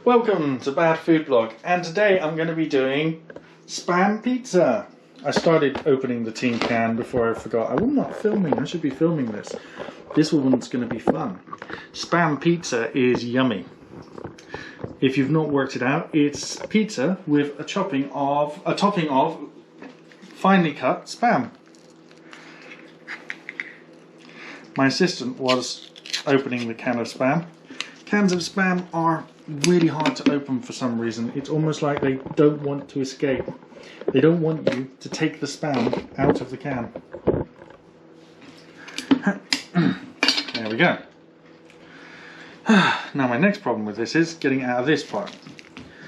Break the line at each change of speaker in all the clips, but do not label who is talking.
Welcome to Bad Food Blog, and today I'm going to be doing Spam pizza. I started opening the tin can before I forgot. I'm not filming, I should be filming this. This one's going to be fun. Spam pizza is yummy. If you've not worked it out, it's pizza with a topping of finely cut Spam. My assistant was opening the can of Spam. Cans of Spam are really hard to open for some reason. It's almost like they don't want to escape. They don't want you to take the Spam out of the can. There we go. Now my next problem with this is getting out of this part.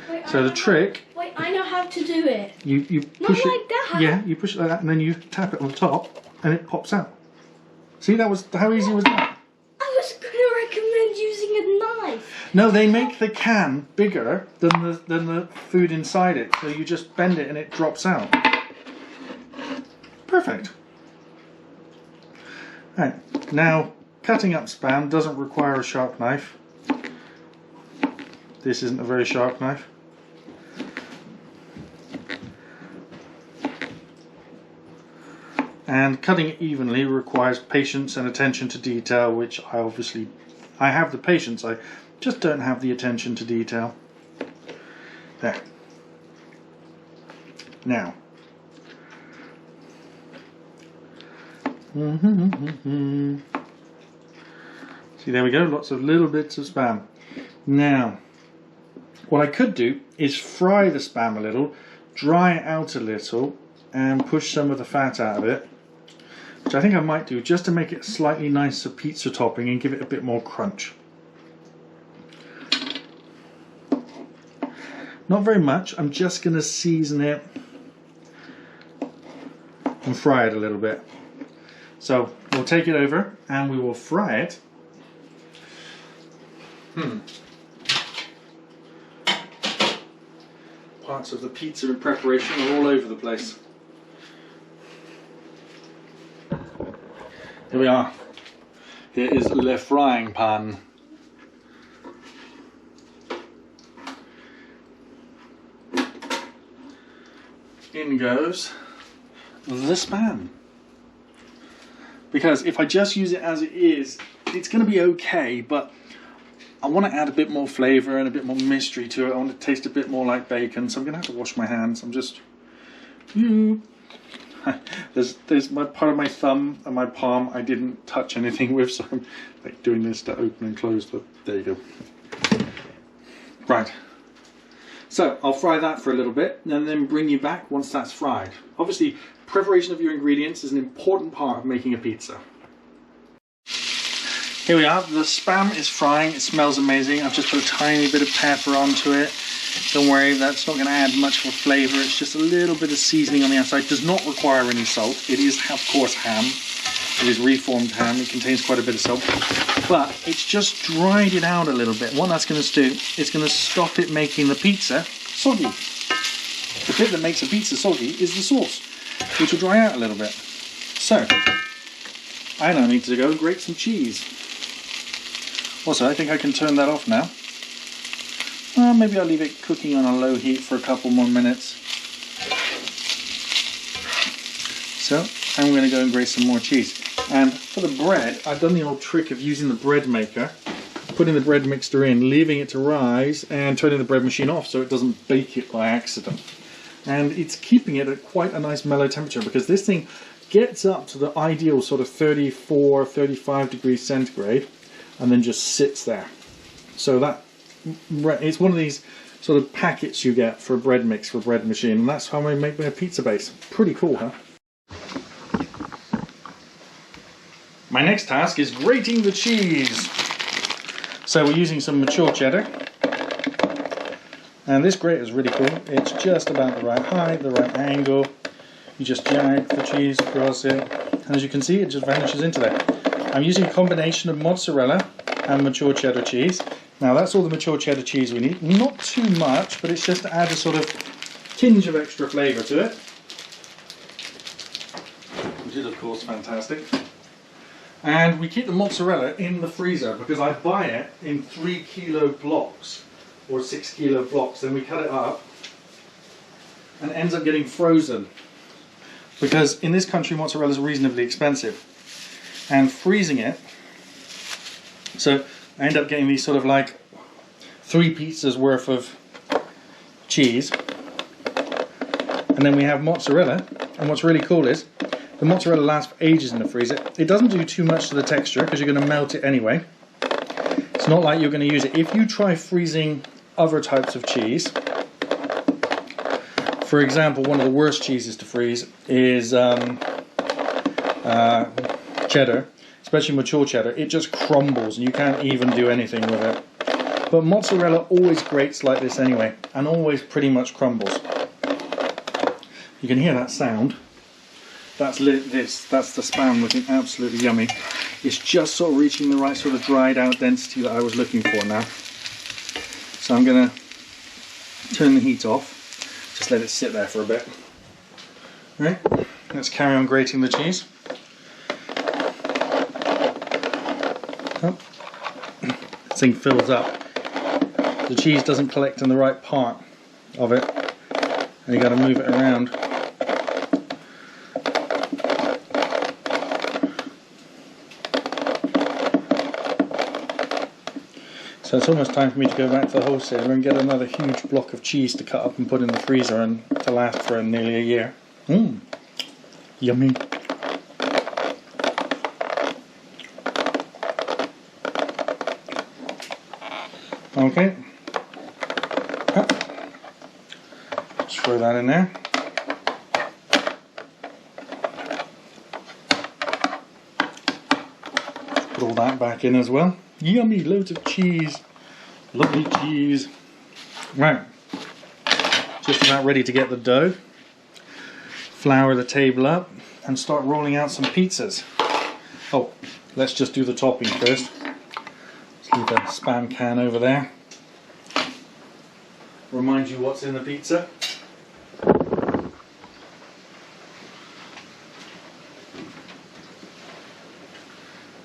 Wait,
so the trick...
Wait, I know how to do it.
You push
Not
it...
like that.
Yeah, you push it like that and then you tap it on the top and it pops out. See, that was... How easy was that?
I was going to recommend using a knife.
No, they make the can bigger than the food inside it. So you just bend it and it drops out. Perfect. Right, now cutting up Spam doesn't require a sharp knife. This isn't a very sharp knife. And cutting it evenly requires patience and attention to detail, which I have the patience, I just don't have the attention to detail. There. Now. See, there we go, lots of little bits of Spam. Now, what I could do is fry the Spam a little, dry it out a little, and push some of the fat out of it, which I think I might do just to make it slightly nicer pizza topping and give it a bit more crunch. Not very much, I'm just going to season it and fry it a little bit. So we'll take it over and we will fry it. Parts of the pizza in preparation are all over the place. Here we are. Here is le frying pan. In goes the Spam. Because if I just use it as it is, it's going to be okay, but I want to add a bit more flavour and a bit more mystery to it. I want it to taste a bit more like bacon, so I'm going to have to wash my hands. I'm just... There's my part of my thumb and my palm I didn't touch anything with, so I'm like doing this to open and close the... There you go. Right. So I'll fry that for a little bit and then bring you back once that's fried. Obviously, preparation of your ingredients is an important part of making a pizza. Here we are, the Spam is frying, it smells amazing. I've just put a tiny bit of pepper onto it. Don't worry, that's not going to add much of a flavour, it's just a little bit of seasoning on the outside. It does not require any salt. It is, of course, ham. It is reformed ham, it contains quite a bit of salt. But it's just dried it out a little bit. What that's going to do, it's going to stop it making the pizza soggy. The bit that makes a pizza soggy is the sauce, which will dry out a little bit. So, I now need to go and grate some cheese. Also, I think I can turn that off now. Maybe I'll leave it cooking on a low heat for a couple more minutes. So, I'm going to go and grate some more cheese. And for the bread, I've done the old trick of using the bread maker, putting the bread mixture in, leaving it to rise, and turning the bread machine off so it doesn't bake it by accident. And it's keeping it at quite a nice mellow temperature, because this thing gets up to the ideal sort of 34, 35 degrees centigrade, and then just sits there. So that it's one of these sort of packets you get for a bread mix for a bread machine, and that's how I make my pizza base. Pretty cool, huh? My next task is grating the cheese. So we're using some mature cheddar, and this grater is really cool. It's just about the right height, the right angle. You just jag the cheese across it, and as you can see, it just vanishes into there. I'm using a combination of mozzarella and mature cheddar cheese. Now that's all the mature cheddar cheese we need. Not too much, but it's just to add a sort of tinge of extra flavour to it, which is of course fantastic. And we keep the mozzarella in the freezer because I buy it in 3 kilo blocks. or 6 kilo blocks, then we cut it up and it ends up getting frozen. Because in this country mozzarella is reasonably expensive. And freezing it, so I end up getting these sort of like 3 pizzas worth of cheese. And then we have mozzarella, and what's really cool is the mozzarella lasts for ages in the freezer. It doesn't do too much to the texture because you're going to melt it anyway. It's not like you're going to use it. If you try freezing other types of cheese, for example, one of the worst cheeses to freeze is cheddar, especially mature cheddar. It just crumbles and you can't even do anything with it. But mozzarella always grates like this anyway, and always pretty much crumbles. You can hear that sound. That's the Spam looking absolutely yummy. It's just sort of reaching the right sort of dried out density that I was looking for now. So I'm going to turn the heat off. Just let it sit there for a bit. Right, let's carry on grating the cheese. Oh. This thing fills up. The cheese doesn't collect in the right part of it, and you got to move it around. So it's almost time for me to go back to the wholesaler and get another huge block of cheese to cut up and put in the freezer and to last for nearly a year. Yummy. Okay. Just throw that in there. Put all that back in as well. Yummy, loads of cheese. Lovely cheese. Right. Just about ready to get the dough. Flour the table up and start rolling out some pizzas. Oh, let's just do the topping first. Let's leave the Spam can over there. Remind you what's in the pizza.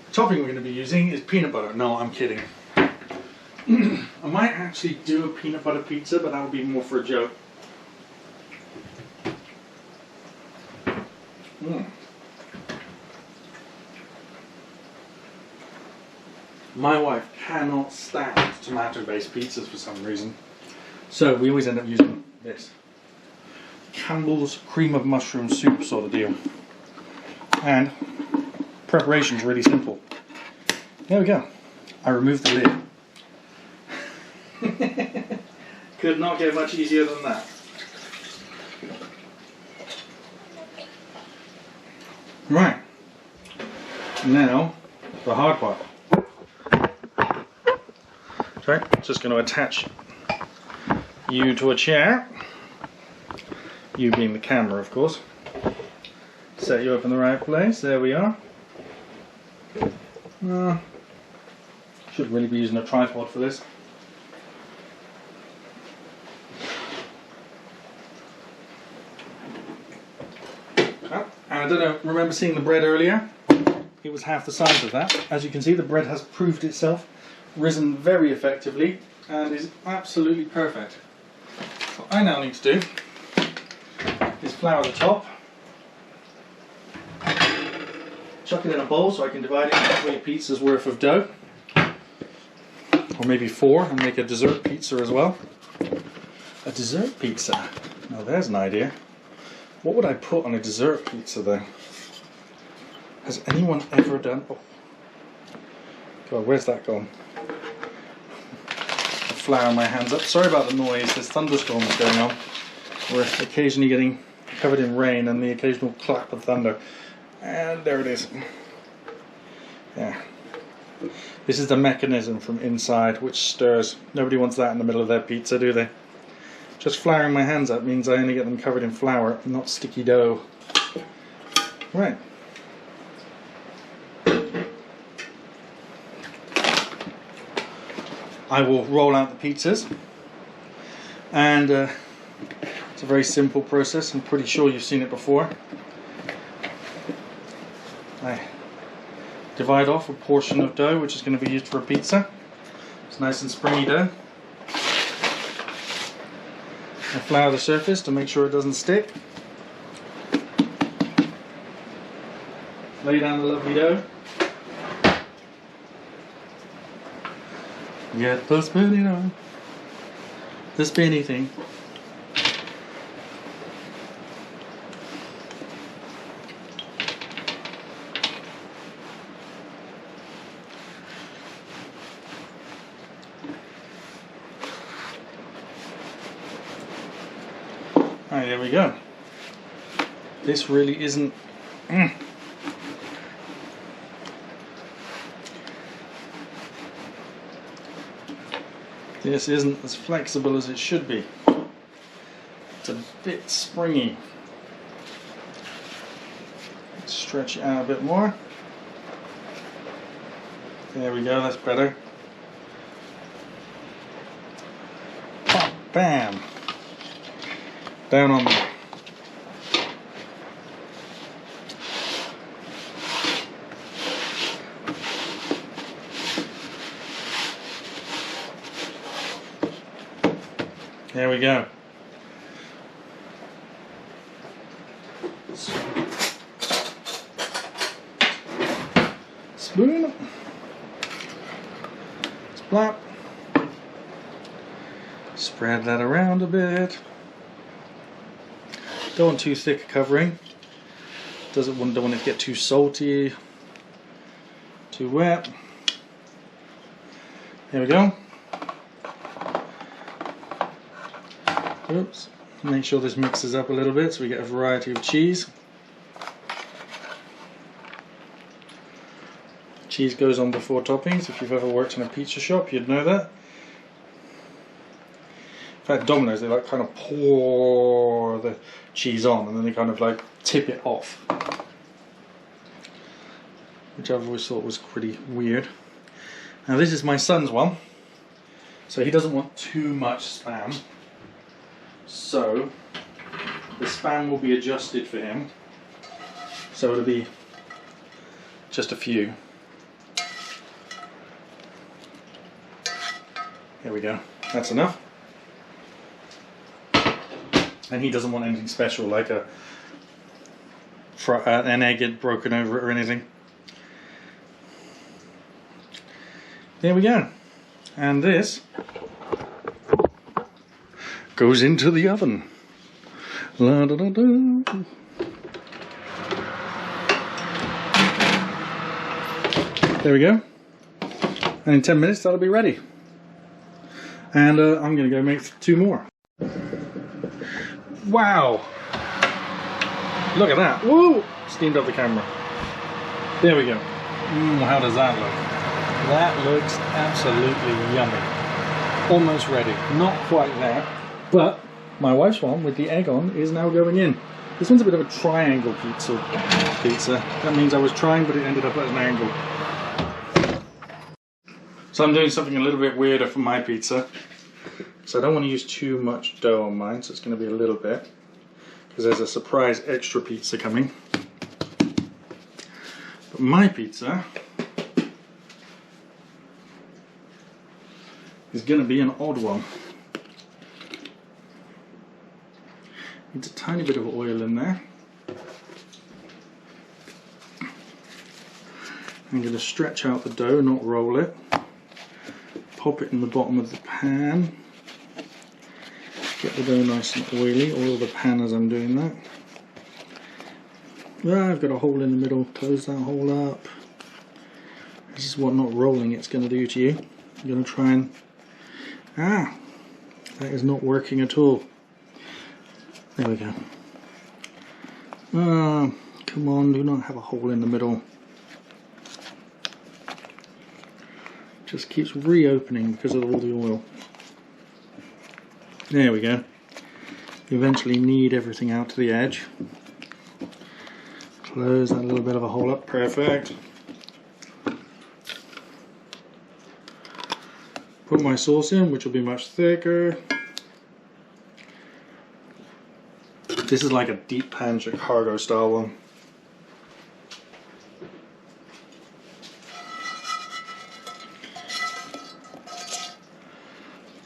The topping we're going to be using is peanut butter. No, I'm kidding. I might actually do a peanut butter pizza, but that would be more for a joke. My wife cannot stand tomato-based pizzas for some reason. So we always end up using this. Campbell's cream of mushroom soup sort of deal. And preparation's really simple. There we go. I removed the lid. Could not get much easier than that. Right. Now, the hard part. Okay, just going to attach you to a chair. You being the camera, of course. Set you up in the right place. There we are. Should really be using a tripod for this. And I don't know, remember seeing the bread earlier? It was half the size of that. As you can see, the bread has proved itself, risen very effectively, and is absolutely perfect. What I now need to do is flour the top, chuck it in a bowl so I can divide it into 3 pizzas worth of dough, or maybe 4, and make a dessert pizza as well. A dessert pizza? Now there's an idea. What would I put on a dessert pizza though? Has anyone ever done... Oh. God, where's that gone? I flour my hands up. Sorry about the noise, there's thunderstorms going on. We're occasionally getting covered in rain and the occasional clap of thunder. And there it is. Yeah. This is the mechanism from inside which stirs. Nobody wants that in the middle of their pizza, do they? Just flouring my hands up means I only get them covered in flour, not sticky dough. Right. I will roll out the pizzas, and it's a very simple process. I'm pretty sure you've seen it before. I divide off a portion of dough which is going to be used for a pizza. It's nice and springy dough. And flour the surface to make sure it doesn't stick. Lay down the lovely dough. Get the spinning on. The spinny thing. Alright, there we go. This really isn't. This isn't as flexible as it should be. It's a bit springy. Let's stretch it out a bit more. There we go, that's better. Pop, bam. Down on there. There we go. Spoon. Splop. Spread that around a bit. Don't want too thick a covering. Don't want it to get too salty, too wet. There we go. Oops. Make sure this mixes up a little bit so we get a variety of cheese. Cheese goes on before toppings. If you've ever worked in a pizza shop, you'd know that. In fact, Domino's, they like kind of pour the cheese on and then they kind of like tip it off, which I've always thought was pretty weird. Now this is my son's one, so he doesn't want too much Spam. So the Spam will be adjusted for him, so it'll be just a few. There we go, that's enough. And he doesn't want anything special like an egg broken over it or anything. There we go. And this goes into the oven. La da da da. There we go. And in 10 minutes that'll be ready. And I'm going to go make 2 more. Wow! Look at that. Woo! Steamed up the camera. There we go. How does that look? That looks absolutely yummy. Almost ready. Not quite there. But my wife's one with the egg on is now going in. This one's a bit of a triangle pizza. That means I was trying, but it ended up at an angle. So I'm doing something a little bit weirder for my pizza. So I don't want to use too much dough on mine, so it's going to be a little bit, because there's a surprise extra pizza coming. But my pizza is going to be an odd one. Needs a tiny bit of oil in there. I'm going to stretch out the dough, not roll it. Pop it in the bottom of the pan. Get the dough nice and oily, oil the pan as I'm doing that. Ah, I've got a hole in the middle, close that hole up. This is what not rolling it's going to do to you. I'm going to try and... Ah! That is not working at all. There we go. Ah, come on, do not have a hole in the middle. Just keeps reopening because of all the oil. There we go. You eventually knead everything out to the edge. Close that little bit of a hole up. Perfect. Put my sauce in, which will be much thicker. This is like a deep pan Chicago style one.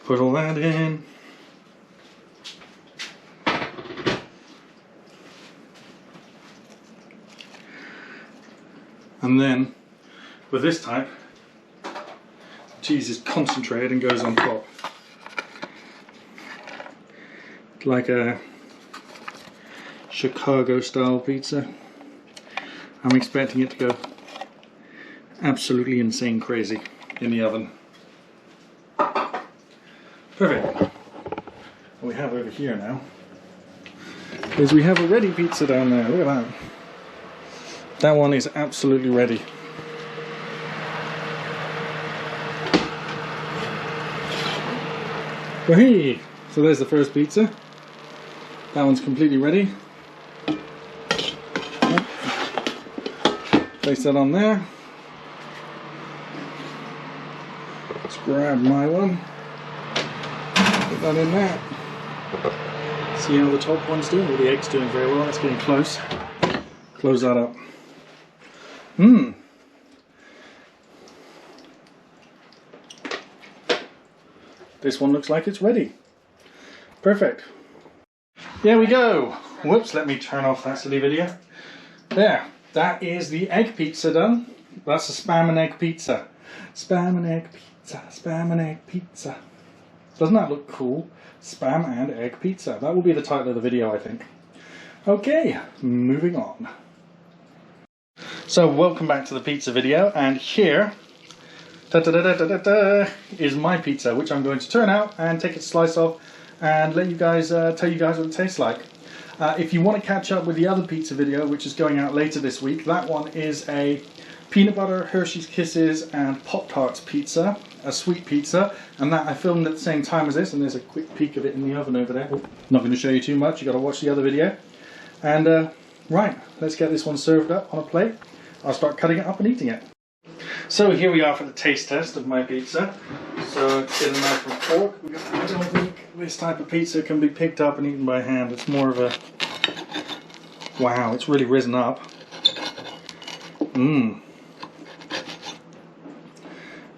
Put all that in. And then with this type, cheese is concentrated and goes on top. Like a Chicago style pizza. I'm expecting it to go absolutely insane crazy in the oven. Perfect. What we have over here now is we have a ready pizza down there. Look at that. That one is absolutely ready. Well, hey, so there's the first pizza. That one's completely ready. Place that on there. Let's grab my one. Put that in there. See how the top one's doing? Well, the egg's doing very well. It's getting close. Close that up. This one looks like it's ready. Perfect. There we go. Whoops, let me turn off that silly video. There, that is the egg pizza done. That's a spam and egg pizza. Spam and egg pizza, spam and egg pizza. Doesn't that look cool? Spam and egg pizza. That will be the title of the video, I think. Okay, moving on. So, welcome back to the pizza video, and here is my pizza, which I'm going to turn out and take a slice off and let you guys tell you guys what it tastes like. If you want to catch up with the other pizza video, which is going out later this week, that one is a peanut butter, Hershey's Kisses and Pop-Tarts pizza, a sweet pizza, and that I filmed at the same time as this, and there's a quick peek of it in the oven over there. Not going to show you too much, you got to watch the other video. And right, let's get this one served up on a plate. I'll start cutting it up and eating it. So here we are for the taste test of my pizza. So let's get a knife and fork. I don't think this type of pizza can be picked up and eaten by hand. It's more of a... Wow, it's really risen up.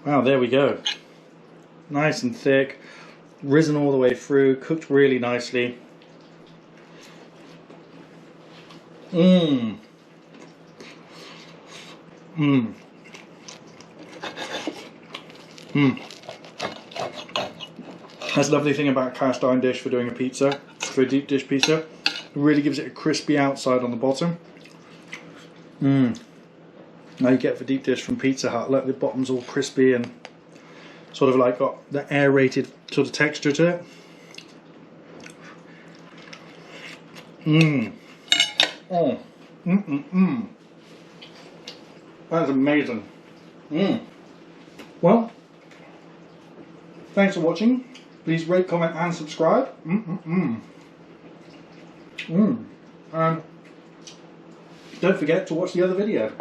Wow, there we go. Nice and thick, risen all the way through, cooked really nicely. That's the lovely thing about a cast iron dish for doing a pizza, for a deep dish pizza. It really gives it a crispy outside on the bottom. Now you get for deep dish from Pizza Hut, look, the bottom's all crispy and sort of like got the aerated sort of texture to it. That's amazing. Well, thanks for watching. Please rate, comment and subscribe. And don't forget to watch the other video.